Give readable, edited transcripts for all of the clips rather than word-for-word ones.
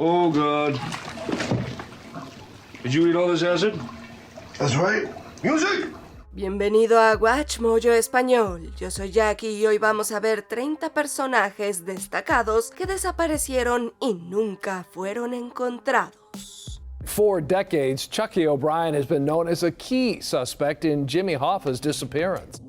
Oh, God. Did you eat all this acid? That's right. Music! Bienvenido a Watch Mojo Español. Yo soy Jackie y hoy vamos a ver 30 personajes destacados que desaparecieron y nunca fueron encontrados. For decades, Chucky O'Brien has been known as a key suspect in Jimmy Hoffa's disappearance.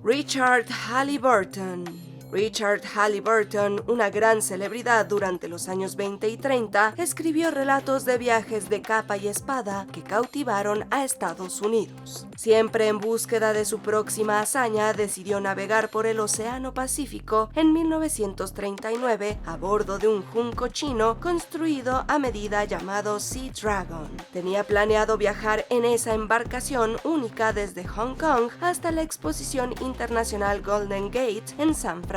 Richard Halliburton. Richard Halliburton, una gran celebridad durante los años 20 y 30, escribió relatos de viajes de capa y espada que cautivaron a Estados Unidos. Siempre en búsqueda de su próxima hazaña, decidió navegar por el Océano Pacífico en 1939 a bordo de un junco chino construido a medida llamado Sea Dragon. Tenía planeado viajar en esa embarcación única desde Hong Kong hasta la Exposición Internacional Golden Gate en San Francisco.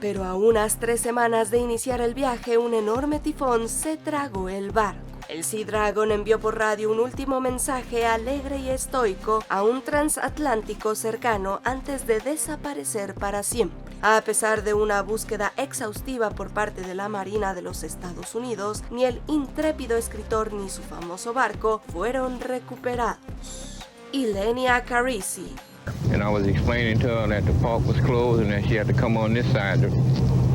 Pero a unas 3 semanas de iniciar el viaje, un enorme tifón se tragó el barco. El Sea Dragon envió por radio un último mensaje alegre y estoico a un transatlántico cercano antes de desaparecer para siempre. A pesar de una búsqueda exhaustiva por parte de la Marina de los Estados Unidos, ni el intrépido escritor ni su famoso barco fueron recuperados. Ilenia Carisi. And I was explaining to her that the park was closed and that she had to come on this side,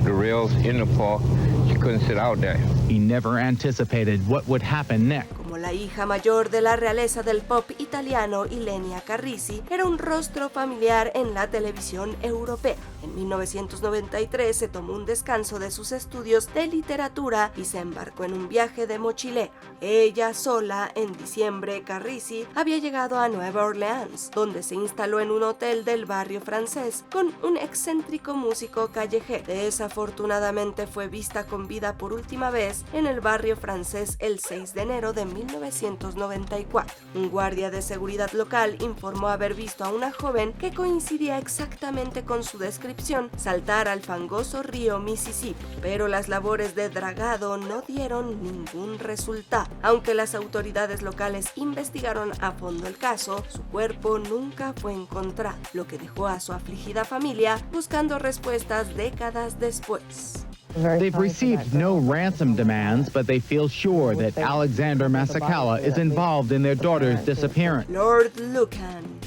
the rails in the park. She couldn't sit out there. He never anticipated what would happen next. Como la hija mayor de la realeza del pop italiano, Ilenia Carisi era un rostro familiar en la televisión europea. En 1993 se tomó un descanso de sus estudios de literatura y se embarcó en un viaje de mochilera. Ella sola, en diciembre, Carisi había llegado a Nueva Orleans, donde se instaló en un hotel del barrio francés con un excéntrico músico callejero. Desafortunadamente fue vista con vida por última vez en el barrio francés el 6 de enero de 1994. Un guardia de seguridad local informó haber visto a una joven que coincidía exactamente con su descripción saltar al fangoso río Mississippi, pero las labores de dragado no dieron ningún resultado. Aunque las autoridades locales investigaron a fondo el caso, su cuerpo nunca fue encontrado, lo que dejó a su afligida familia buscando respuestas décadas después. They've received no ransom demands, but they feel sure that Alexander Masekela is involved in their daughter's disappearance. Lord Lucan.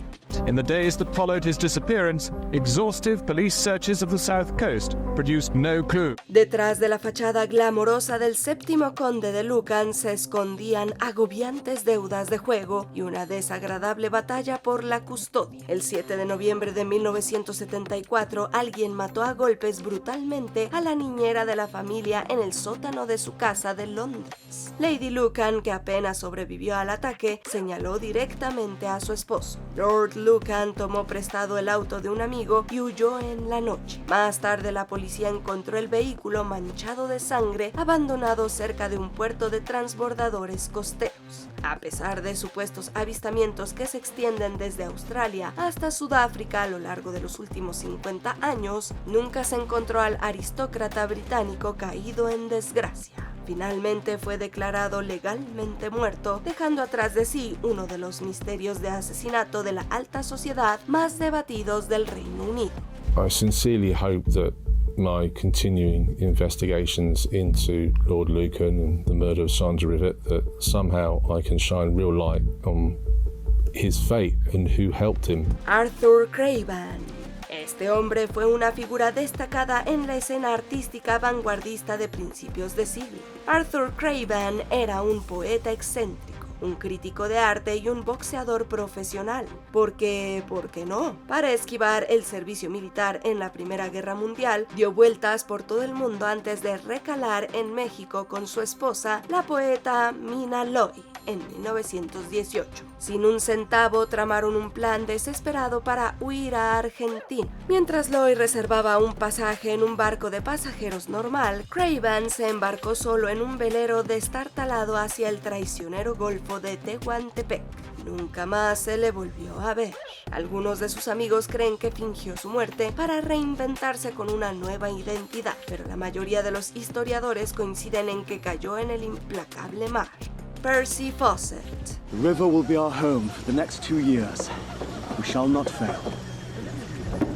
In the days that followed his disappearance, exhaustive police searches of the South Coast produced no clue. Detrás de la fachada glamorosa del séptimo conde de Lucan se escondían agobiantes deudas de juego y una desagradable batalla por la custodia. El 7 de noviembre de 1974, alguien mató a golpes brutalmente a la niñera de la familia en el sótano de su casa de Londres. Lady Lucan, que apenas sobrevivió al ataque, señaló directamente a su esposo. Lord Lucan tomó prestado el auto de un amigo y huyó en la noche. Más tarde la policía encontró el vehículo manchado de sangre, abandonado cerca de un puerto de transbordadores costeros. A pesar de supuestos avistamientos que se extienden desde Australia hasta Sudáfrica a lo largo de los últimos 50 años, nunca se encontró al aristócrata británico caído en desgracia. Finalmente fue declarado legalmente muerto, dejando atrás de sí uno de los misterios de asesinato de la alta sociedad más debatidos del Reino Unido. I sincerely hope that my continuing investigations into Lord Lucan and the murder of Sandra Rivet, that somehow I can shine real light on his fate and who helped him. Arthur Craven. Este hombre fue una figura destacada en la escena artística vanguardista de principios de siglo. Arthur Craven era un poeta excéntrico, un crítico de arte y un boxeador profesional. ¿Por qué no? Para esquivar el servicio militar en la Primera Guerra Mundial, dio vueltas por todo el mundo antes de recalar en México con su esposa, la poeta Mina Loy, en 1918. Sin un centavo, tramaron un plan desesperado para huir a Argentina. Mientras Loy reservaba un pasaje en un barco de pasajeros normal, Craven se embarcó solo en un velero destartalado hacia el traicionero golfo de Tehuantepec. Nunca más se le volvió a ver. Algunos de sus amigos creen que fingió su muerte para reinventarse con una nueva identidad, pero la mayoría de los historiadores coinciden en que cayó en el implacable mar. Percy Fawcett. The river will be our home for the next 2 years. We shall not fail.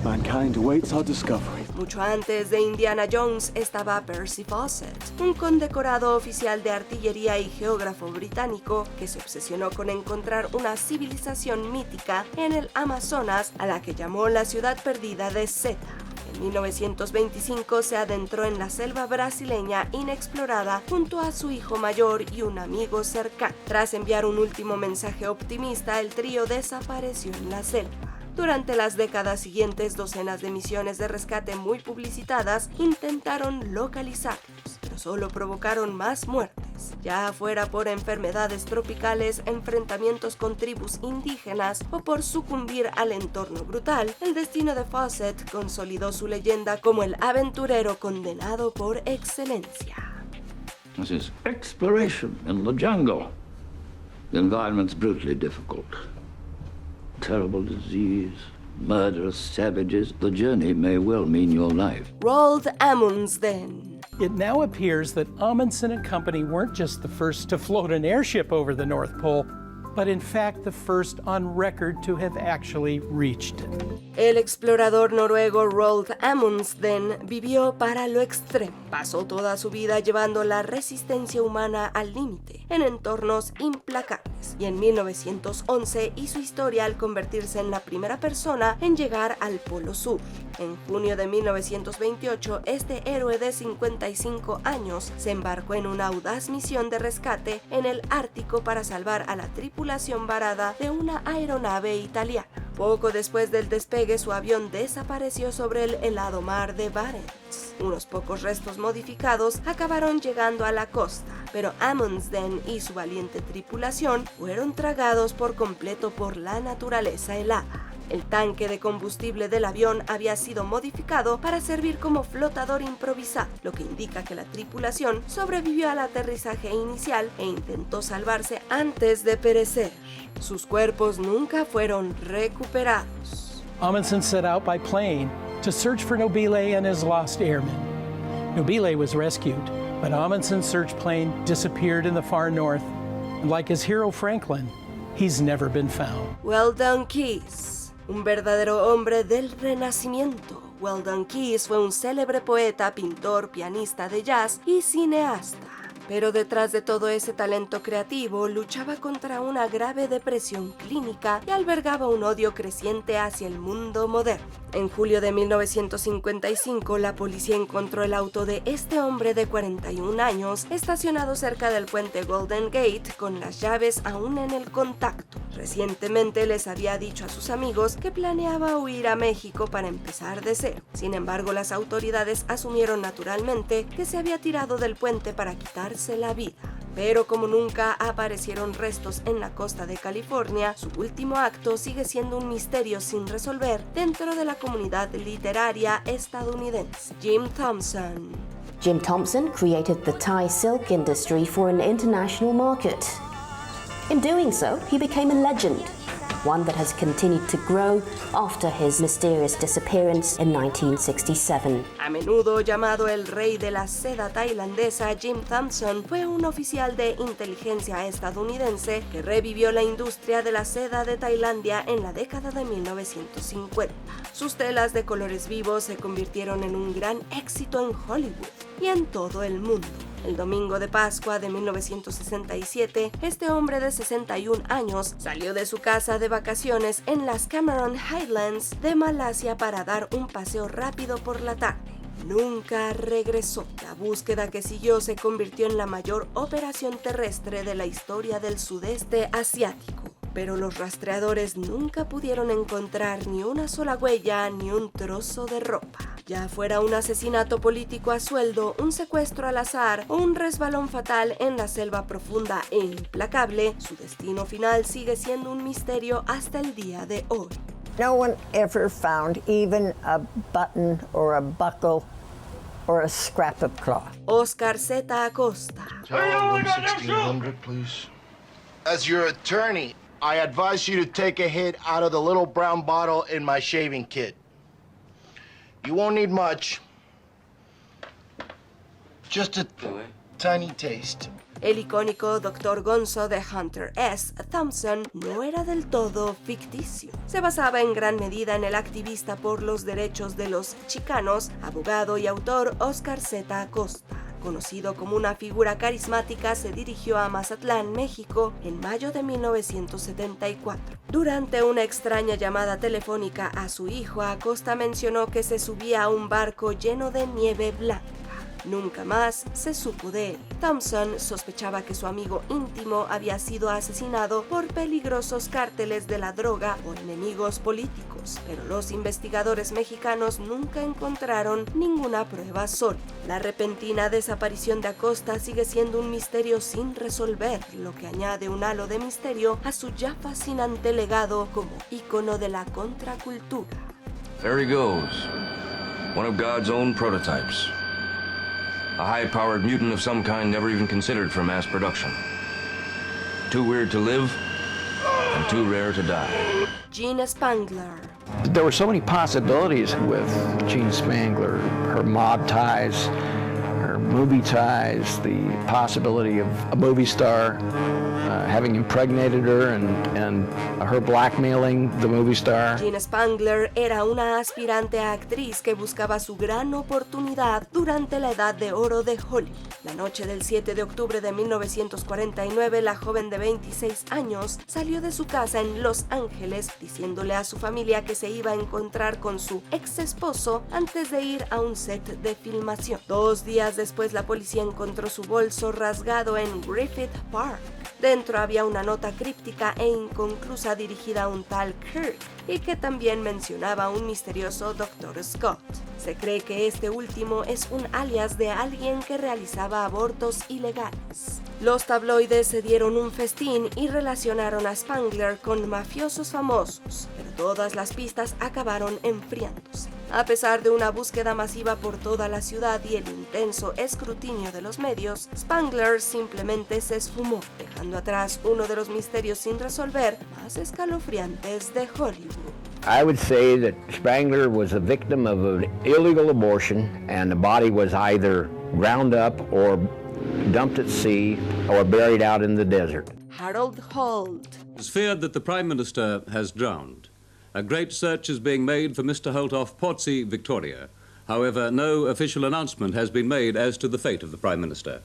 Mankind awaits our discovery. Mucho antes de Indiana Jones estaba Percy Fawcett, un condecorado oficial de artillería y geógrafo británico que se obsesionó con encontrar una civilización mítica en el Amazonas a la que llamó la ciudad perdida de Zeta. En 1925 se adentró en la selva brasileña inexplorada junto a su hijo mayor y un amigo cercano. Tras enviar un último mensaje optimista, el trío desapareció en la selva. Durante las décadas siguientes, docenas de misiones de rescate muy publicitadas intentaron localizarlos, pero solo provocaron más muertes, ya fuera por enfermedades tropicales, enfrentamientos con tribus indígenas o por sucumbir al entorno brutal. El destino de Fawcett consolidó su leyenda como el aventurero condenado por excelencia. This is exploration in the jungle. The environment's brutally difficult. Terrible disease, murderous savages. The journey may well mean your life. Roald Amundsen. It now appears that Amundsen and company weren't just the first to float an airship over the North Pole, but in fact the first on record to have actually reached it. El explorador noruego Roald Amundsen vivió para lo extremo. Pasó toda su vida llevando la resistencia humana al límite, en entornos implacables, y en 1911 hizo historia al convertirse en la primera persona en llegar al Polo Sur. En junio de 1928, este héroe de 55 años se embarcó en una audaz misión de rescate en el Ártico para salvar a la tripulación varada de una aeronave italiana. Poco después del despegue, su avión desapareció sobre el helado mar de Barents. Unos pocos restos modificados acabaron llegando a la costa, pero Amundsen y su valiente tripulación fueron tragados por completo por la naturaleza helada. El tanque de combustible del avión había sido modificado para servir como flotador improvisado, lo que indica que la tripulación sobrevivió al aterrizaje inicial e intentó salvarse antes de perecer. Sus cuerpos nunca fueron recuperados. Amundsen set out by plane to search for Nobile and his lost airmen. Nobile was rescued, but Amundsen's search plane disappeared in the far north, and like his hero Franklin, he's never been found. Weldon Keys. Un verdadero hombre del Renacimiento. Weldon Keys fue un célebre poeta, pintor, pianista de jazz y cineasta. Pero detrás de todo ese talento creativo, luchaba contra una grave depresión clínica y albergaba un odio creciente hacia el mundo moderno. En julio de 1955, la policía encontró el auto de este hombre de 41 años estacionado cerca del puente Golden Gate con las llaves aún en el contacto. Recientemente les había dicho a sus amigos que planeaba huir a México para empezar de cero. Sin embargo, las autoridades asumieron naturalmente que se había tirado del puente para quitarse la vida. Pero como nunca aparecieron restos en la costa de California, su último acto sigue siendo un misterio sin resolver dentro de la comunidad literaria estadounidense. Jim Thompson. Jim Thompson created the Thai silk industry for an international market. In doing so, he became a legend, one that has continued to grow after his mysterious disappearance in 1967. A menudo llamado el rey de la seda tailandesa, Jim Thompson fue un oficial de inteligencia estadounidense que revivió la industria de la seda de Tailandia en la década de 1950. Sus telas de colores vivos se convirtieron en un gran éxito en Hollywood y en todo el mundo. El domingo de Pascua de 1967, este hombre de 61 años salió de su casa de vacaciones en las Cameron Highlands de Malasia para dar un paseo rápido por la tarde. Nunca regresó. La búsqueda que siguió se convirtió en la mayor operación terrestre de la historia del sudeste asiático. Pero los rastreadores nunca pudieron encontrar ni una sola huella ni un trozo de ropa. Ya fuera un asesinato político a sueldo, un secuestro al azar o un resbalón fatal en la selva profunda e implacable, su destino final sigue siendo un misterio hasta el día de hoy. No one ever found even a button or a buckle or a scrap of cloth. Oscar Z. Acosta. Tell him 1600, please. As your attorney, I advise you to take a hit out of the little brown bottle in my shaving kit. You won't need much. Just a tiny taste. El icónico Dr. Gonzo de Hunter S. Thompson no era del todo ficticio. Se basaba en gran medida en el activista por los derechos de los chicanos, abogado y autor Oscar Z. Acosta. Conocido como una figura carismática, se dirigió a Mazatlán, México, en mayo de 1974. Durante una extraña llamada telefónica a su hijo, Acosta mencionó que se subía a un barco lleno de nieve blanca. Nunca más se supo de él. Thompson sospechaba que su amigo íntimo había sido asesinado por peligrosos cárteles de la droga o enemigos políticos, pero los investigadores mexicanos nunca encontraron ninguna prueba sólida. La repentina desaparición de Acosta sigue siendo un misterio sin resolver, lo que añade un halo de misterio a su ya fascinante legado como ícono de la contracultura. There he goes, one of God's own prototypes. A high-powered mutant of some kind never even considered for mass production. Too weird to live, and too rare to die. Gene Spangler. There were so many possibilities with Gene Spangler, her mob ties, her movie ties, the possibility of a movie star having impregnated her and her blackmailing the movie star. Gene Spangler era una aspirante a actriz que buscaba su gran oportunidad durante la edad de oro de Hollywood. La noche del 7 de octubre de 1949, la joven de 26 años salió de su casa en Los Ángeles diciéndole a su familia que se iba a encontrar con su ex esposo antes de ir a un set de filmación. 2 días después, la policía encontró su bolso rasgado en Griffith Park. Dentro había una nota críptica e inconclusa dirigida a un tal Kirk y que también mencionaba a un misterioso Dr. Scott. Se cree que este último es un alias de alguien que realizaba abortos ilegales. Los tabloides se dieron un festín y relacionaron a Spangler con mafiosos famosos, pero todas las pistas acabaron enfriándose. A pesar de una búsqueda masiva por toda la ciudad y el intenso escrutinio de los medios, Spangler simplemente se esfumó, dejando atrás uno de los misterios sin resolver más escalofriantes de Hollywood. I would say that Spangler was a victim of an illegal abortion, and the body was either ground up or dumped at sea or buried out in the desert. Harold Holt. It's feared that the Prime Minister has drowned. A great search is being made for Mr. Holt off Portsea, Victoria. However, no official announcement has been made as to the fate of the Prime Minister.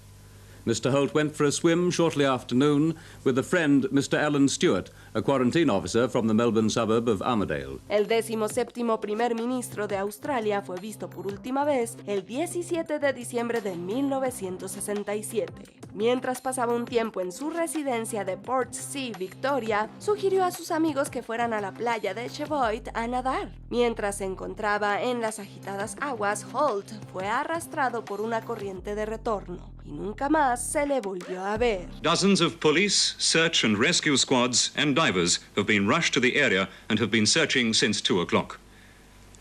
Mr. Holt went for a swim shortly after noon with a friend, Mr. Alan Stewart, a quarantine officer from the Melbourne suburb of Armadale. El 17º primer ministro de Australia fue visto por última vez el 17 de diciembre de 1967. Mientras pasaba un tiempo en su residencia de Portsea, Victoria, sugirió a sus amigos que fueran a la playa de Cheviot a nadar. Mientras se encontraba en las agitadas aguas, Holt fue arrastrado por una corriente de retorno y nunca más se le volvió a ver. Dozens of police, search and rescue squads and divers have been rushed to the area and have been searching since 2 o'clock.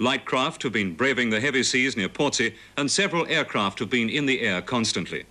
Light craft have been braving the heavy seas near Portsea, and several aircraft have been in the air constantly.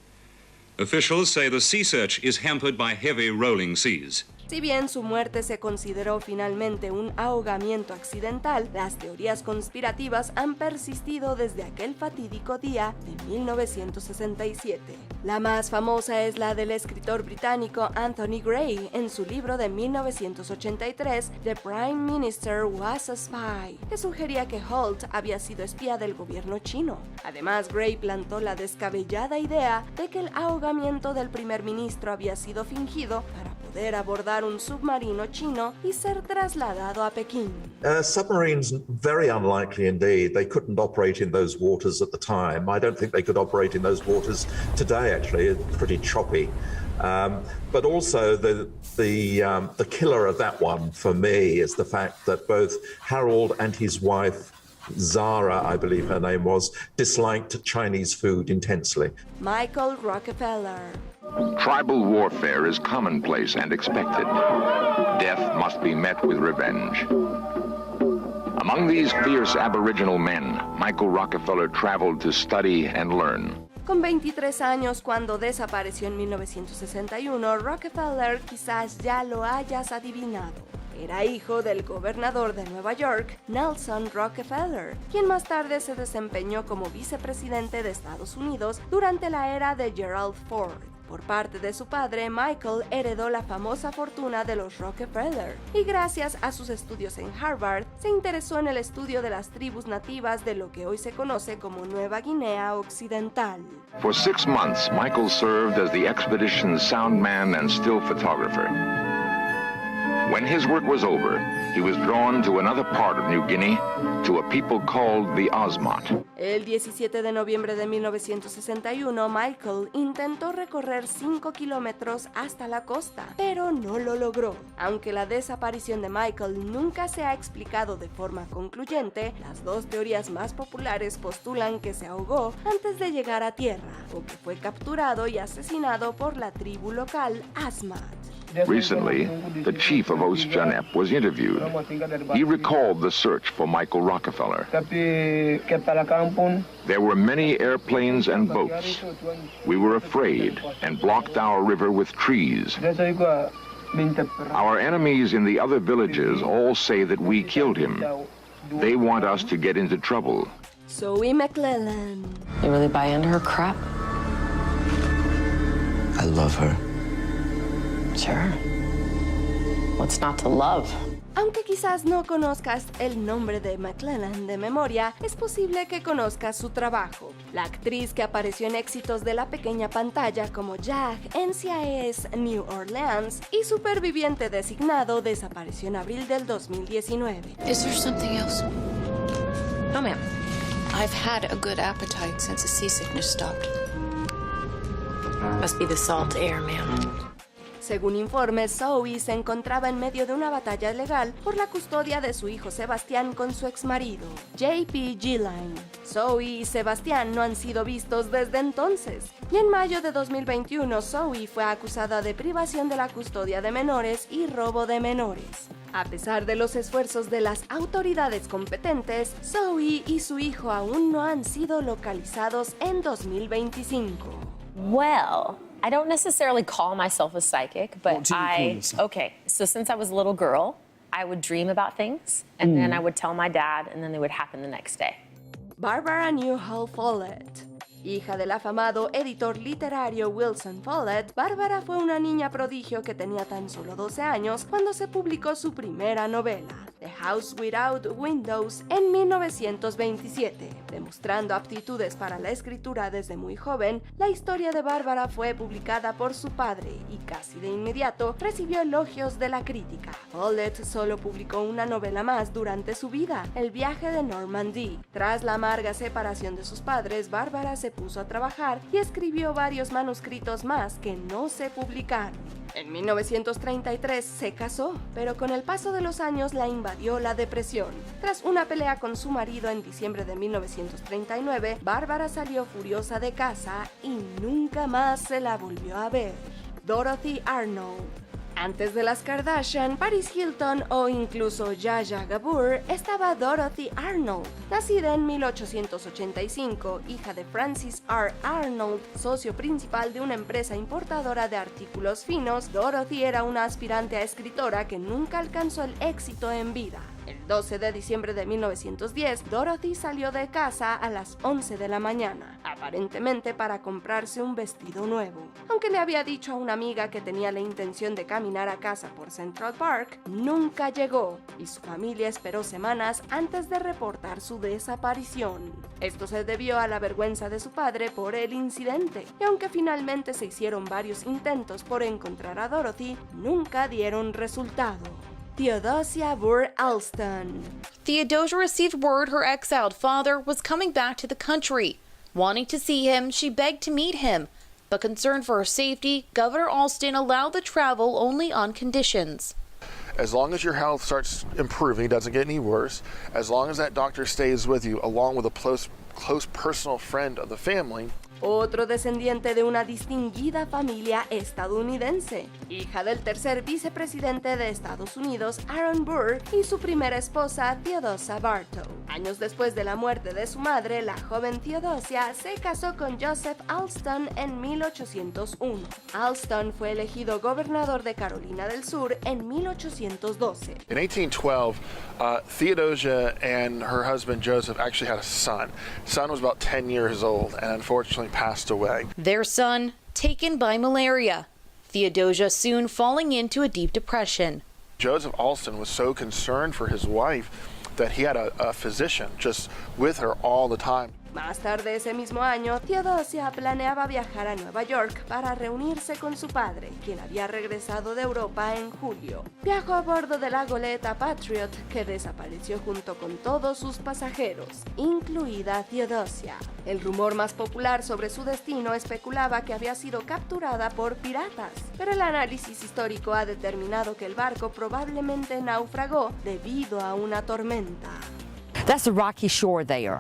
Officials say the sea search is hampered by heavy rolling seas. Si bien su muerte se consideró finalmente un ahogamiento accidental, las teorías conspirativas han persistido desde aquel fatídico día de 1967. La más famosa es la del escritor británico Anthony Gray en su libro de 1983, The Prime Minister Was a Spy, que sugería que Holt había sido espía del gobierno chino. Además, Gray plantó la descabellada idea de que el ahogamiento del primer ministro había sido fingido para poder abordar un submarino chino y ser trasladado a Pekín. Submarines, very unlikely indeed. They couldn't operate in those waters at the time. I don't think they could operate in those waters today, actually. It's pretty choppy. But also the killer of that one for me is the fact that both Harold and his wife Zara, I believe her name was, disliked Chinese food intensely. Michael Rockefeller. Tribal warfare is commonplace and expected. Death must be met with revenge. Among these fierce Aboriginal men, Michael Rockefeller traveled to study and learn. Con 23 años, cuando desapareció en 1961, Rockefeller quizás ya lo hayas adivinado. Era hijo del gobernador de Nueva York, Nelson Rockefeller, quien más tarde se desempeñó como vicepresidente de Estados Unidos durante la era de Gerald Ford. Por parte de su padre, Michael heredó la famosa fortuna de los Rockefeller y gracias a sus estudios en Harvard, se interesó en el estudio de las tribus nativas de lo que hoy se conoce como Nueva Guinea Occidental. For 6 months, Michael served as the expedition's sound man and still photographer. When his work was over, he was drawn to another part of New Guinea, to a people called the Osmot. El 17 de noviembre de 1961, Michael intentó recorrer 5 kilómetros hasta la costa, pero no lo logró. Aunque la desaparición de Michael nunca se ha explicado de forma concluyente, las dos teorías más populares postulan que se ahogó antes de llegar a tierra, o que fue capturado y asesinado por la tribu local Asmat. Recently, the chief of Oostjanep was interviewed. He recalled the search for Michael Rockefeller. There were many airplanes and boats. We were afraid and blocked our river with trees. Our enemies in the other villages all say that we killed him. They want us to get into trouble. Zoe McClellan. You really buy into her crap? I love her. Sure. What's not to love? Aunque quizás no conozcas el nombre de McClellan de memoria, es posible que conozcas su trabajo. La actriz que apareció en éxitos de la pequeña pantalla como Jack en NCIS New Orleans y superviviente designado desapareció en abril del 2019. Is there something else? No, ma'am. I've had a good appetite since the seasickness stopped. Must be the salt air, ma'am. Según informes, Zoe se encontraba en medio de una batalla legal por la custodia de su hijo Sebastián con su exmarido, J.P. Gilline. Zoe y Sebastián no han sido vistos desde entonces, y en mayo de 2021 Zoe fue acusada de privación de la custodia de menores y robo de menores. A pesar de los esfuerzos de las autoridades competentes, Zoe y su hijo aún no han sido localizados en 2025. Well, I don't necessarily call myself a psychic, but so since I was a little girl, I would dream about things, and then I would tell my dad, and then they would happen the next day. Barbara Newhall Follett. Hija del afamado editor literario Wilson Follett, Bárbara fue una niña prodigio que tenía tan solo 12 años cuando se publicó su primera novela, The House Without Windows, en 1927. Demostrando aptitudes para la escritura desde muy joven, la historia de Bárbara fue publicada por su padre y casi de inmediato recibió elogios de la crítica. Follett solo publicó una novela más durante su vida, El viaje de Normandy. Tras la amarga separación de sus padres, Bárbara se puso a trabajar y escribió varios manuscritos más que no se publicaron. En 1933 se casó, pero con el paso de los años la invadió la depresión. Tras una pelea con su marido en diciembre de 1939, Bárbara salió furiosa de casa y nunca más se la volvió a ver. Dorothy Arnold. Antes de las Kardashian, Paris Hilton o incluso Zsa Zsa Gabor, estaba Dorothy Arnold. Nacida en 1885, hija de Francis R. Arnold, socio principal de una empresa importadora de artículos finos, Dorothy era una aspirante a escritora que nunca alcanzó el éxito en vida. El 12 de diciembre de 1910, Dorothy salió de casa a las 11 de la mañana, aparentemente para comprarse un vestido nuevo. Aunque le había dicho a una amiga que tenía la intención de caminar a casa por Central Park, nunca llegó y su familia esperó semanas antes de reportar su desaparición. Esto se debió a la vergüenza de su padre por el incidente, y aunque finalmente se hicieron varios intentos por encontrar a Dorothy, nunca dieron resultado. Theodosia Burr Alston. Theodosia received word her exiled father was coming back to the country. Wanting to see him, she begged to meet him, but concerned for her safety, Governor Alston allowed the travel only on conditions. As long as your health starts improving, doesn't get any worse, as long as that doctor stays with you, along with a close personal friend of the family. otro descendiente de una distinguida familia estadounidense, hija del tercer vicepresidente de Estados Unidos, Aaron Burr, y su primera esposa, Theodosia Bartow. Años después de la muerte de su madre, la joven Theodosia se casó con Joseph Alston en 1801. Alston fue elegido gobernador de Carolina del Sur en 1812. In 1812, Theodosia and her husband Joseph actually had a son. The son was about 10 years old and unfortunately passed away. Their son taken by malaria. Theodosia soon falling into a deep depression. Joseph Alston was so concerned for his wife that he had a physician just with her all the time. Más tarde ese mismo año, Theodosia planeaba viajar a Nueva York para reunirse con su padre, quien había regresado de Europa en julio. Viajó a bordo de la goleta Patriot, que desapareció junto con todos sus pasajeros, incluida Theodosia. El rumor más popular sobre su destino especulaba que había sido capturada por piratas, pero el análisis histórico ha determinado que el barco probablemente naufragó debido a una tormenta. That's a rocky shore there.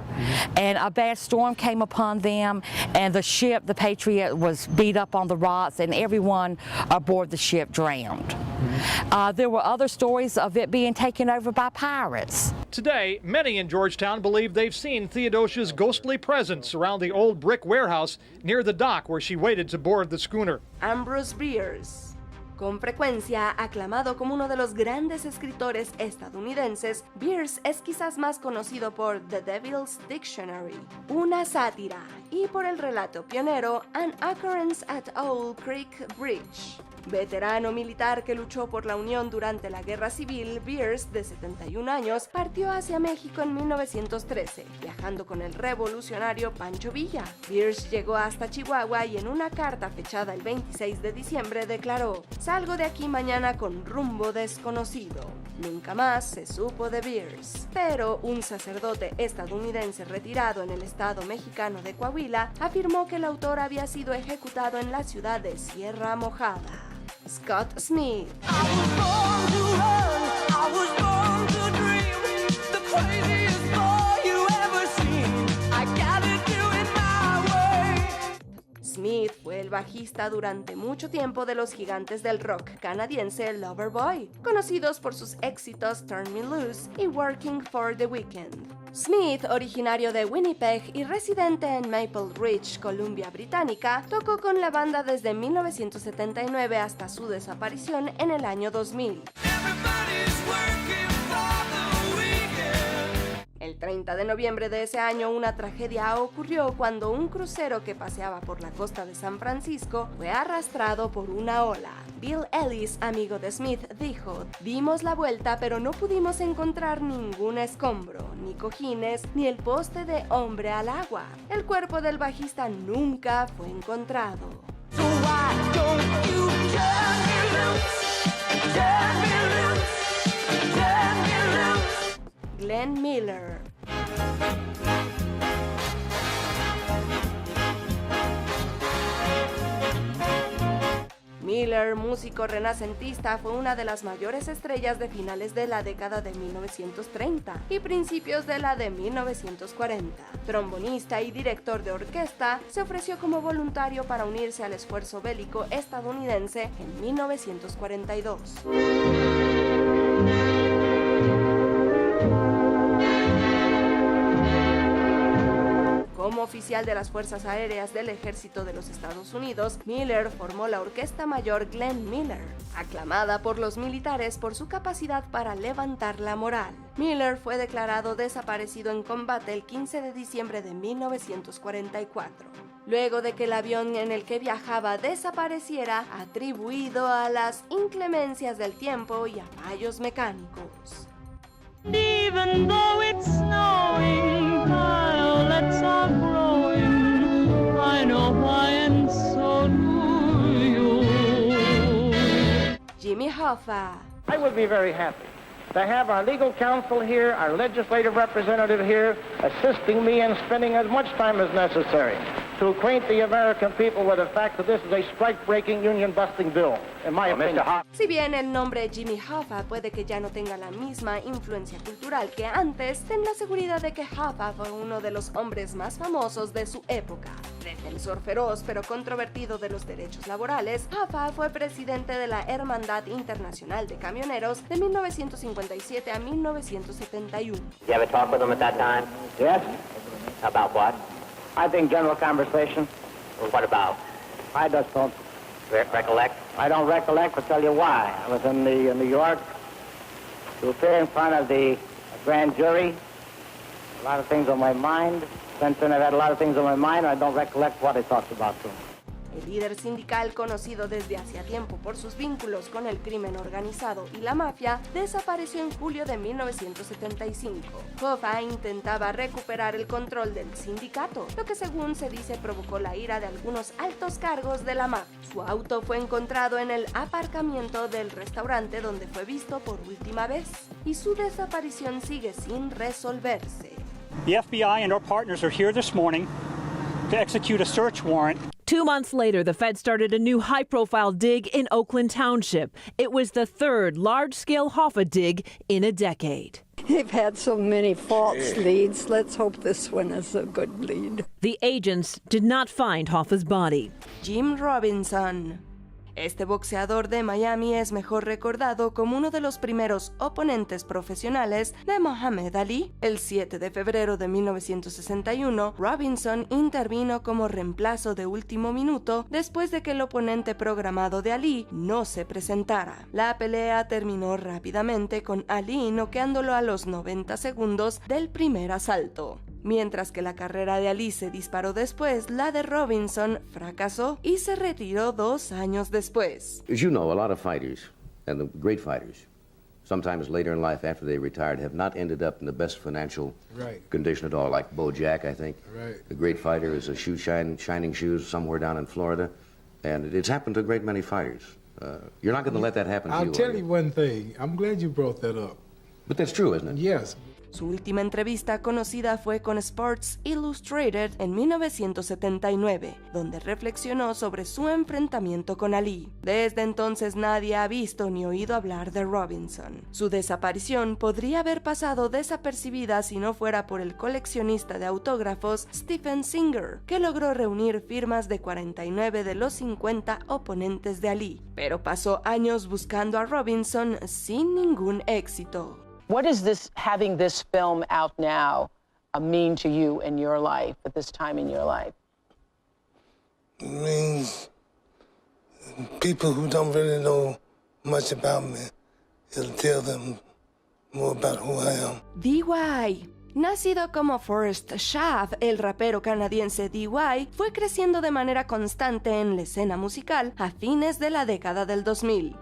And a bad storm came upon them, and the ship, the Patriot, was beat up on the rocks, and everyone aboard the ship drowned. There were other stories of it being taken over by pirates. Today, many in Georgetown believe they've seen Theodosia's ghostly presence around the old brick warehouse near the dock where she waited to board the schooner. Ambrose Bierce. Con frecuencia aclamado como uno de los grandes escritores estadounidenses, Bierce es quizás más conocido por The Devil's Dictionary, una sátira, y por el relato pionero An Occurrence at Owl Creek Bridge. Veterano militar que luchó por la Unión durante la Guerra Civil, Bierce, de 71 años, partió hacia México en 1913, viajando con el revolucionario Pancho Villa. Bierce llegó hasta Chihuahua y en una carta fechada el 26 de diciembre declaró: "Salgo de aquí mañana con rumbo desconocido". Nunca más se supo de Bierce. Pero un sacerdote estadounidense retirado en el estado mexicano de Coahuila afirmó que el autor había sido ejecutado en la ciudad de Sierra Mojada. Scott Smith. Smith fue el bajista durante mucho tiempo de los gigantes del rock canadiense Loverboy, conocidos por sus éxitos Turn Me Loose y Working for the Weekend. Smith, originario de Winnipeg y residente en Maple Ridge, Columbia Británica, tocó con la banda desde 1979 hasta su desaparición en el año 2000. El 30 de noviembre de ese año, una tragedia ocurrió cuando un crucero que paseaba por la costa de San Francisco fue arrastrado por una ola. Bill Ellis, amigo de Smith, dijo: "Dimos la vuelta, pero no pudimos encontrar ningún escombro, ni cojines, ni el poste de hombre al agua. El cuerpo del bajista nunca fue encontrado". So why don't you turn me loose, turn me loose, turn me loose. Glenn Miller. Miller, músico renacentista, fue una de las mayores estrellas de finales de la década de 1930 y principios de la de 1940. Trombonista y director de orquesta, se ofreció como voluntario para unirse al esfuerzo bélico estadounidense en 1942. Como oficial de las Fuerzas Aéreas del Ejército de los Estados Unidos, Miller formó la Orquesta Mayor Glenn Miller, aclamada por los militares por su capacidad para levantar la moral. Miller fue declarado desaparecido en combate el 15 de diciembre de 1944, luego de que el avión en el que viajaba desapareciera, atribuido a las inclemencias del tiempo y a fallos mecánicos. Even though it's snowing, violets are growing. I know why, and so do you. Jimmy Hoffa. I would be very happy to have our legal counsel here, our legislative representative here, assisting me in spending as much time as necessary. to acquaint the American people with the fact that this is a strike-breaking, union-busting bill, in my opinion. Si bien el nombre Jimmy Hoffa puede que ya no tenga la misma influencia cultural que antes, ten la seguridad de que Hoffa fue uno de los hombres más famosos de su época. Defensor feroz pero controvertido de los derechos laborales, Hoffa fue presidente de la Hermandad Internacional de Camioneros de 1957 a 1971. You ever talk with him at that time? Yes. About what? I think general conversation. Well, what about? I just don't recollect. I don't recollect, but tell you why. I was in New York to appear in front of the grand jury. A lot of things on my mind. Since then, I've had a lot of things on my mind. I don't recollect what I talked about to him. El líder sindical, conocido desde hacía tiempo por sus vínculos con el crimen organizado y la mafia, desapareció en julio de 1975. Hoffa intentaba recuperar el control del sindicato, lo que según se dice provocó la ira de algunos altos cargos de la mafia. Su auto fue encontrado en el aparcamiento del restaurante donde fue visto por última vez, y su desaparición sigue sin resolverse. The FBI and our partners are here this morning to execute a search warrant. 2 months later, the Fed started a new high-profile dig in Oakland Township. It was the third large-scale Hoffa dig in a decade. They've had so many false leads. Let's hope this one is a good lead. The agents did not find Hoffa's body. Jim Robinson. Este boxeador de Miami es mejor recordado como uno de los primeros oponentes profesionales de Muhammad Ali. El 7 de febrero de 1961, Robinson intervino como reemplazo de último minuto después de que el oponente programado de Ali no se presentara. La pelea terminó rápidamente con Ali noqueándolo a los 90 segundos del primer asalto. Mientras que la carrera de Ali se disparó después, la de Robinson fracasó y se retiró 2 años después. As you know, a lot of fighters, and the great fighters, sometimes later in life after they retired, have not ended up in the best financial condition at all, like Bo Jack, I think. The great fighter is a shining shoes somewhere down in Florida, and it's happened to a great many fighters. You're not going to let that happen to you. I'll tell you one thing. I'm glad you brought that up. But that's true, isn't it? Yes. Su última entrevista conocida fue con Sports Illustrated en 1979, donde reflexionó sobre su enfrentamiento con Ali. Desde entonces nadie ha visto ni oído hablar de Robinson. Su desaparición podría haber pasado desapercibida si no fuera por el coleccionista de autógrafos Stephen Singer, que logró reunir firmas de 49 de los 50 oponentes de Ali, pero pasó años buscando a Robinson sin ningún éxito. What does this, having this film out now, mean to you in your life, at this time in your life? It means people who don't really know much about me, it'll tell them more about who I am. D.Y. Nacido como Forrest Schaff, el rapero canadiense D.Y. fue creciendo de manera constante en la escena musical a fines de la década del 2000.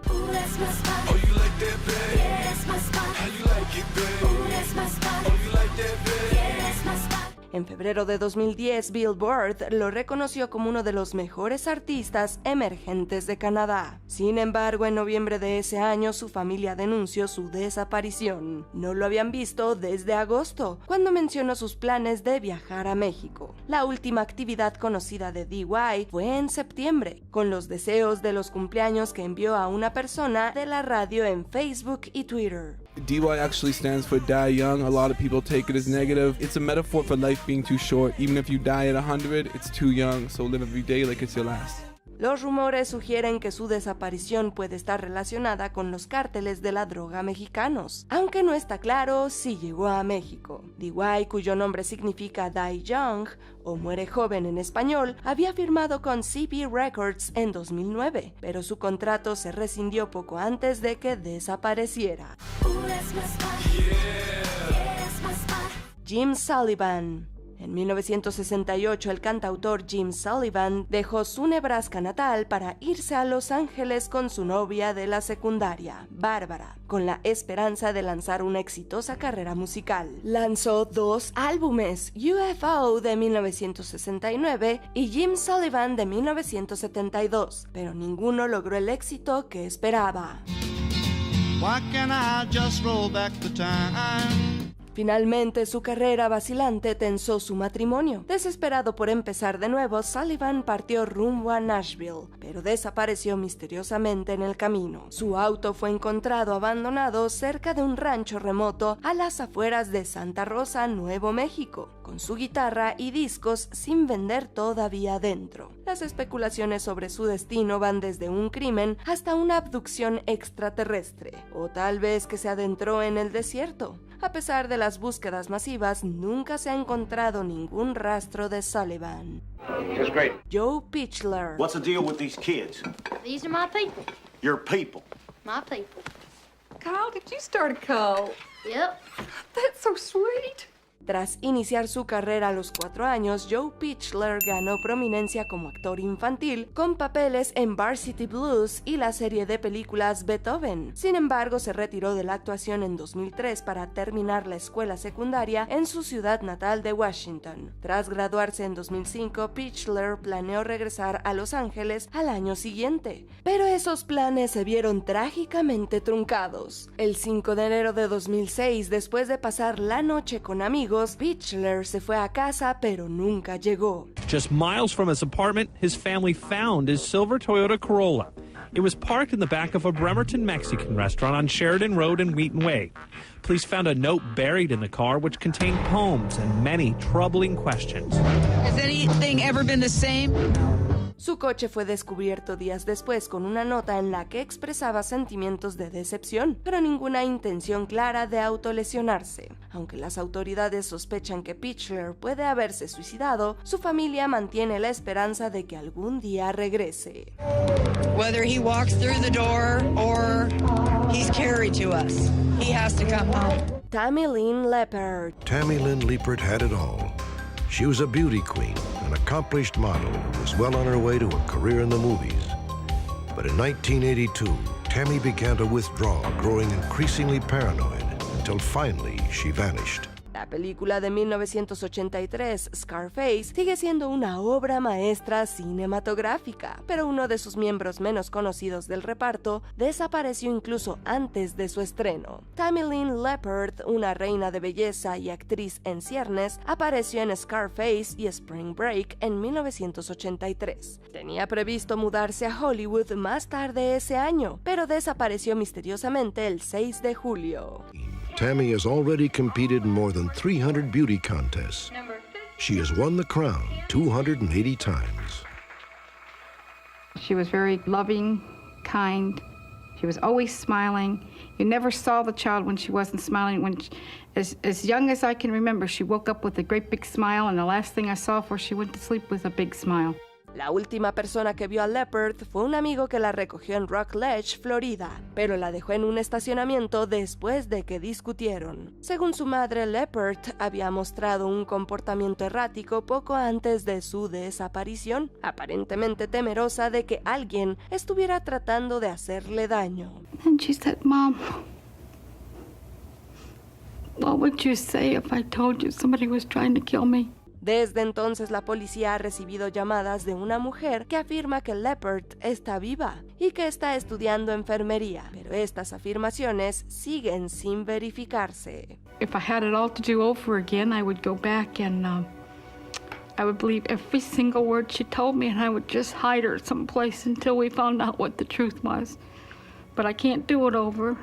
En febrero de 2010, Billboard lo reconoció como uno de los mejores artistas emergentes de Canadá. Sin embargo, en noviembre de ese año, su familia denunció su desaparición. No lo habían visto desde agosto, cuando mencionó sus planes de viajar a México. La última actividad conocida de D.Y. fue en septiembre, con los deseos de los cumpleaños que envió a una persona de la radio en Facebook y Twitter. DY actually stands for die young. A lot of people take it as negative. It's a metaphor for life being too short. Even if you die at 100, it's too young, so live every day like it's your last. Los rumores sugieren que su desaparición puede estar relacionada con los cárteles de la droga mexicanos, aunque no está claro si llegó a México. D.Y., cuyo nombre significa Die Young o Muere Joven en español, había firmado con CB Records en 2009, pero su contrato se rescindió poco antes de que desapareciera. Jim Sullivan. En 1968, el cantautor Jim Sullivan dejó su Nebraska natal para irse a Los Ángeles con su novia de la secundaria, Bárbara, con la esperanza de lanzar una exitosa carrera musical. Lanzó 2 álbumes, UFO de 1969 y Jim Sullivan de 1972, pero ninguno logró el éxito que esperaba. Why can't I just roll back the time? Finalmente, su carrera vacilante tensó su matrimonio. Desesperado por empezar de nuevo, Sullivan partió rumbo a Nashville, pero desapareció misteriosamente en el camino. Su auto fue encontrado abandonado cerca de un rancho remoto a las afueras de Santa Rosa, Nuevo México, con su guitarra y discos sin vender todavía dentro. Las especulaciones sobre su destino van desde un crimen hasta una abducción extraterrestre, o tal vez que se adentró en el desierto. A pesar de las búsquedas masivas, nunca se ha encontrado ningún rastro de Sullivan. Just great. Joe Pichler. What's the deal with these kids? These are my people. Your people. My people. Kyle, did you start a cult? Yep. That's so sweet. Tras iniciar su carrera a los 4 años, Joe Pichler ganó prominencia como actor infantil con papeles en Varsity Blues y la serie de películas Beethoven. Sin embargo, se retiró de la actuación en 2003 para terminar la escuela secundaria en su ciudad natal de Washington. Tras graduarse en 2005, Pichler planeó regresar a Los Ángeles al año siguiente, pero esos planes se vieron trágicamente truncados. El 5 de enero de 2006, después de pasar la noche con amigos, Pichler se fue a casa, pero nunca llegó. Just miles from his apartment, his family found his silver Toyota Corolla. It was parked in the back of a Bremerton Mexican restaurant on Sheridan Road and Wheaton Way. Police found a note buried in the car which contained poems and many troubling questions. Has anything ever been the same? Su coche fue descubierto días después con una nota en la que expresaba sentimientos de decepción, pero ninguna intención clara de autolesionarse. Aunque las autoridades sospechan que Pichler puede haberse suicidado, su familia mantiene la esperanza de que algún día regrese. Whether he walks through the door or he's carried to us, he has to come home. Tammy Lynn Leppard. Tammy Lynn Leppard had it all. She was a beauty queen, an accomplished model who was well on her way to a career in the movies. But in 1982, Tammy began to withdraw, growing increasingly paranoid, until finally she vanished. La película de 1983, Scarface, sigue siendo una obra maestra cinematográfica, pero uno de sus miembros menos conocidos del reparto desapareció incluso antes de su estreno. Tammy Lynn Leppard, una reina de belleza y actriz en ciernes, apareció en Scarface y Spring Break en 1983. Tenía previsto mudarse a Hollywood más tarde ese año, pero desapareció misteriosamente el 6 de julio. Tammy has already competed in more than 300 beauty contests. She has won the crown 280 times. She was very loving, kind. She was always smiling. You never saw the child when she wasn't smiling. As young as I can remember, she woke up with a great big smile, and the last thing I saw before she went to sleep was a big smile. La última persona que vio a Leppard fue un amigo que la recogió en Rock Ledge, Florida, pero la dejó en un estacionamiento después de que discutieron. Según su madre, Leppard había mostrado un comportamiento errático poco antes de su desaparición, aparentemente temerosa de que alguien estuviera tratando de hacerle daño. And she said, "Mom, what would you say if I told you somebody was trying to kill me?" Desde entonces, la policía ha recibido llamadas de una mujer que afirma que Leppard está viva y que está estudiando enfermería, pero estas afirmaciones siguen sin verificarse. If I had it all to do over again, I would go back and I would believe every single word she told me, and I would just hide her someplace until we found out what the truth was. But I can't do it over.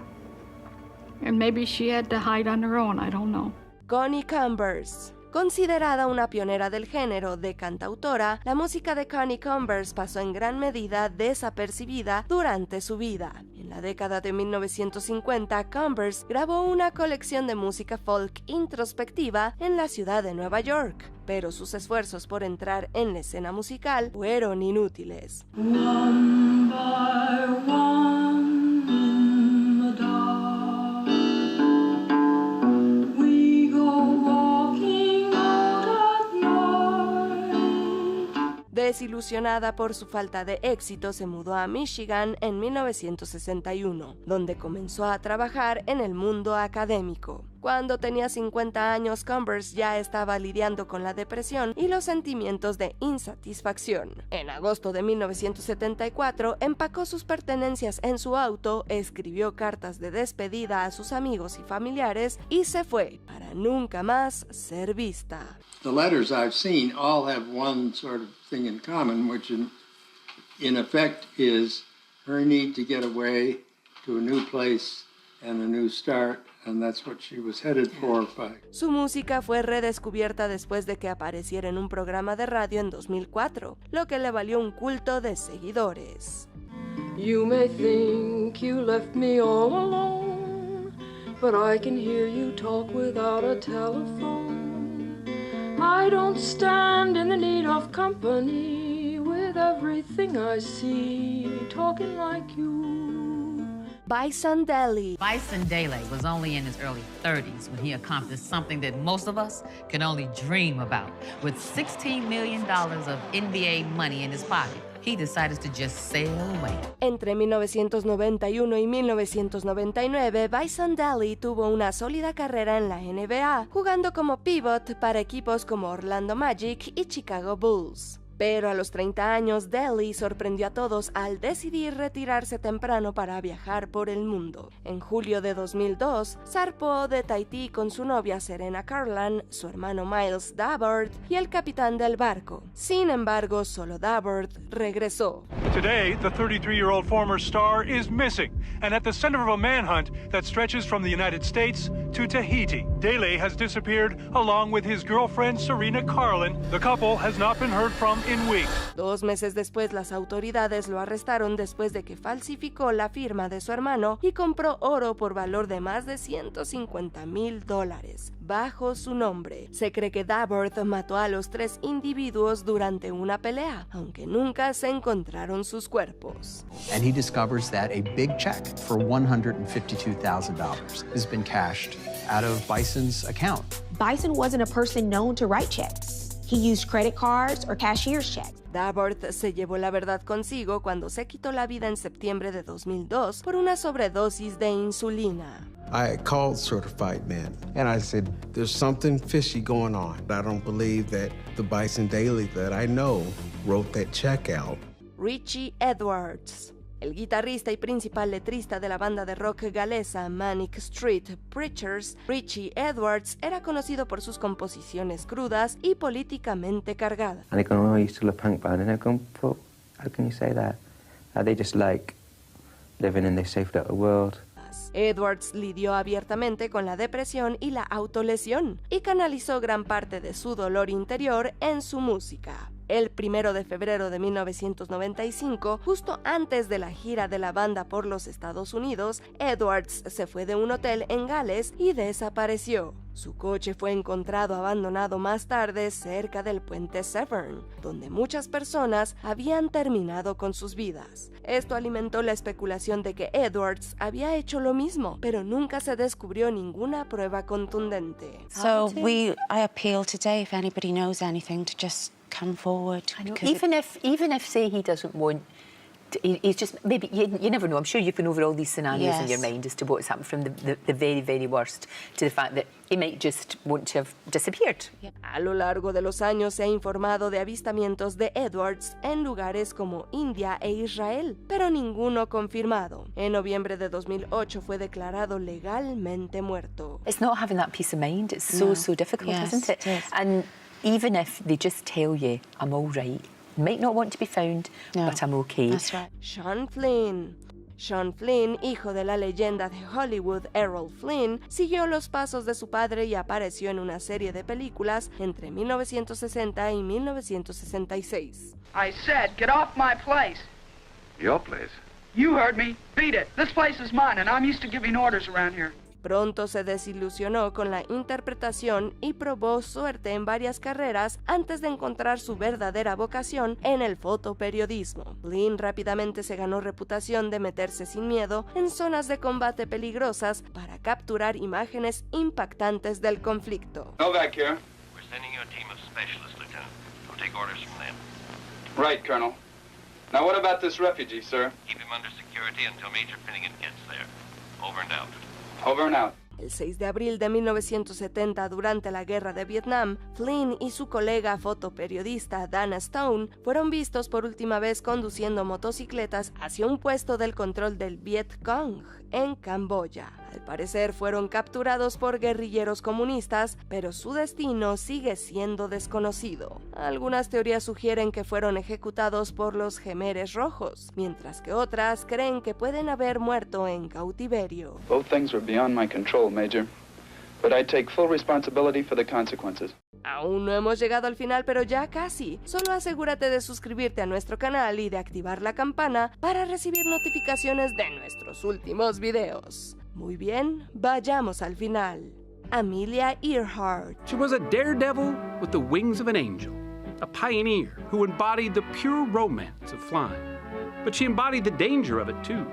And maybe she had to hide on her own, I don't know. Connie Converse. Considerada una pionera del género de cantautora, la música de Connie Converse pasó en gran medida desapercibida durante su vida. En la década de 1950, Converse grabó una colección de música folk introspectiva en la ciudad de Nueva York, pero sus esfuerzos por entrar en la escena musical fueron inútiles. One by one in the dark, we go walking. Desilusionada por su falta de éxito, se mudó a Michigan en 1961, donde comenzó a trabajar en el mundo académico. Cuando tenía 50 años, Converse ya estaba lidiando con la depresión y los sentimientos de insatisfacción. En agosto de 1974, empacó sus pertenencias en su auto, escribió cartas de despedida a sus amigos y familiares y se fue para nunca más ser vista. The letters I've seen all have one sort of thing in common, which in effect is her need to get away to a new place and a new start, and that's what she was headed for. Su música fue redescubierta después de que apareciera en un programa de radio en 2004, lo que le valió un culto de seguidores. You may think you left me all alone, but I can hear you talk without a telephone. I don't stand in the need of company with everything I see, talking like you. Bison Dele. Bison Dele was only in his early 30s when he accomplished something that most of us can only dream about. With $16 million of NBA money in his pocket, he decided to just sail away. Entre 1991 y 1999, Bison Dele tuvo una sólida carrera en la NBA, jugando como pivot para equipos como Orlando Magic y Chicago Bulls. Pero a los 30 años, Dele sorprendió a todos al decidir retirarse temprano para viajar por el mundo. En julio de 2002, zarpó de Tahití con su novia Serena Carlan, su hermano Miles Dabbert y el capitán del barco. Sin embargo, solo Dabbert regresó. Today, the 33-year-old former star is missing and at the center of a manhunt that stretches from the United States to Tahiti. Dele has disappeared along with his girlfriend Serena Carlin. The couple has not been heard from in weeks. 2 meses después, las autoridades lo arrestaron después de que falsificó la firma de su hermano y compró oro por valor de más de $150,000 bajo su nombre. Se cree que Dabbert mató a los 3 individuos durante una pelea, aunque nunca se encontraron sus cuerpos. And he discovers that a big check for $152,000 has been cashed out of Bison's account. Bison wasn't a person known to write checks. He used credit cards or cashier's checks. Dabbert se llevó la verdad consigo cuando se quitó la vida en septiembre de 2002 por una sobredosis de insulina. I had called Certified Men, and I said, there's something fishy going on. I don't believe that the Bison Dele that I know wrote that check out. Richie Edwards. El guitarrista y principal letrista de la banda de rock galesa Manic Street Preachers, Richie Edwards era conocido por sus composiciones crudas y políticamente cargadas. And they go, oh, you're still a punk band. And I go, well, how can you say that? They just like living in this safe little world. Edwards lidió abiertamente con la depresión y la autolesión y canalizó gran parte de su dolor interior en su música. El 1 de febrero de 1995, justo antes de la gira de la banda por los Estados Unidos, Edwards se fue de un hotel en Gales y desapareció. Su coche fue encontrado abandonado más tarde cerca del puente Severn, donde muchas personas habían terminado con sus vidas. Esto alimentó la especulación de que Edwards había hecho lo mismo, pero nunca se descubrió ninguna prueba contundente. So I appeal today, if anybody knows anything, to just come forward. Even if say he doesn't want, he's just, maybe, you never know, I'm sure you've been over all these scenarios in your mind as to what's happened from the very, very worst to the fact that he might just want to have disappeared. A lo largo de los años se ha informado de avistamientos de Edwards en lugares como India e Israel, pero ninguno confirmado. En noviembre de 2008 fue declarado legalmente muerto. It's not having that peace of mind, it's so difficult, isn't it? And even if they just tell you, I'm all right, might not want to be found, but I'm okay. That's right. Sean Flynn. Sean Flynn, hijo de la leyenda de Hollywood Errol Flynn, siguió los pasos de su padre y apareció en una serie de películas entre 1960 y 1966. I said, get off my place. Your place? You heard me. Beat it. This place is mine, and I'm used to giving orders around here. Pronto se desilusionó con la interpretación y probó suerte en varias carreras antes de encontrar su verdadera vocación en el fotoperiodismo. Flynn rápidamente se ganó reputación de meterse sin miedo en zonas de combate peligrosas para capturar imágenes impactantes del conflicto. Novak here. We're sending you a team of specialists, Lieutenant. We'll take orders from them. Right, Colonel. Now what about this refugee, sir? Keep him under security until Major Finnegan gets there. Over and out. Over and out. El 6 de abril de 1970, durante la Guerra de Vietnam, Flynn y su colega fotoperiodista Dana Stone fueron vistos por última vez conduciendo motocicletas hacia un puesto del control del Viet Cong en Camboya. Al parecer fueron capturados por guerrilleros comunistas, pero su destino sigue siendo desconocido. Algunas teorías sugieren que fueron ejecutados por los Jemeres Rojos, mientras que otras creen que pueden haber muerto en cautiverio. Both things were beyond my control, Major. But I take full responsibility for the consequences. Aún no hemos llegado al final, pero ya casi. Solo asegúrate de suscribirte a nuestro canal y de activar la campana para recibir notificaciones de nuestros últimos videos. Muy bien, vayamos al final. Amelia Earhart. She was a daredevil with the wings of an angel, a pioneer who embodied the pure romance of flying. But she embodied the danger of it too.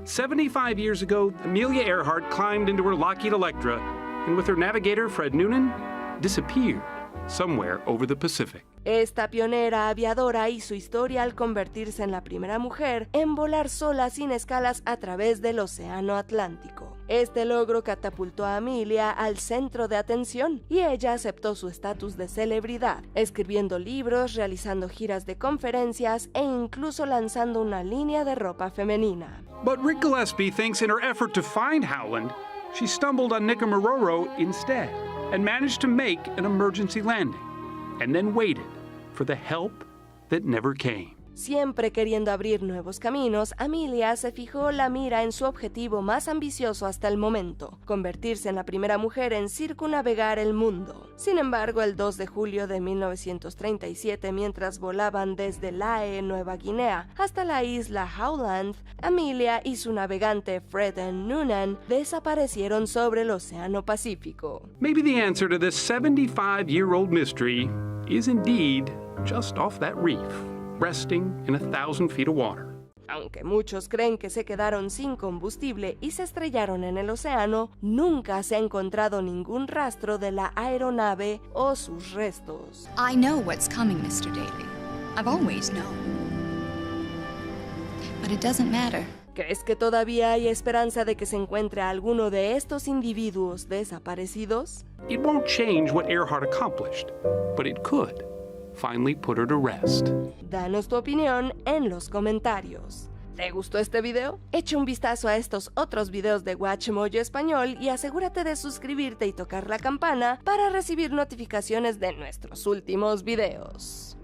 75 years ago, Amelia Earhart climbed into her Lockheed Electra and with her navigator, Fred Noonan, disappeared somewhere over the Pacific. Esta pionera aviadora hizo historia al convertirse en la primera mujer en volar sola sin escalas a través del Océano Atlántico. Este logro catapultó a Amelia al centro de atención y ella aceptó su estatus de celebridad, escribiendo libros, realizando giras de conferencias e incluso lanzando una línea de ropa femenina. But Rick Gillespie thinks in her effort to find Howland, she stumbled on Nikumaroro instead and managed to make an emergency landing, and then waited for the help that never came. Siempre queriendo abrir nuevos caminos, Amelia se fijó la mira en su objetivo más ambicioso hasta el momento, convertirse en la primera mujer en circunnavegar el mundo. Sin embargo, el 2 de julio de 1937, mientras volaban desde Lae, Nueva Guinea, hasta la isla Howland, Amelia y su navegante Fred Noonan desaparecieron sobre el Océano Pacífico. Maybe the answer to this 75-year-old mystery is indeed just off that reef, resting in 1,000 feet of water. Aunque muchos creen que se quedaron sin combustible y se estrellaron en el océano, nunca se ha encontrado ningún rastro de la aeronave o sus restos. I know what's coming, Mr. Daly. I've always known. But it doesn't matter. ¿Crees que todavía hay esperanza de que se encuentre a alguno de estos individuos desaparecidos? It won't change what Earhart accomplished, but it could finally put her to rest. Danos tu opinión en los comentarios. ¿Te gustó este video? Echa un vistazo a estos otros videos de Watchmojo Español y asegúrate de suscribirte y tocar la campana para recibir notificaciones de nuestros últimos videos.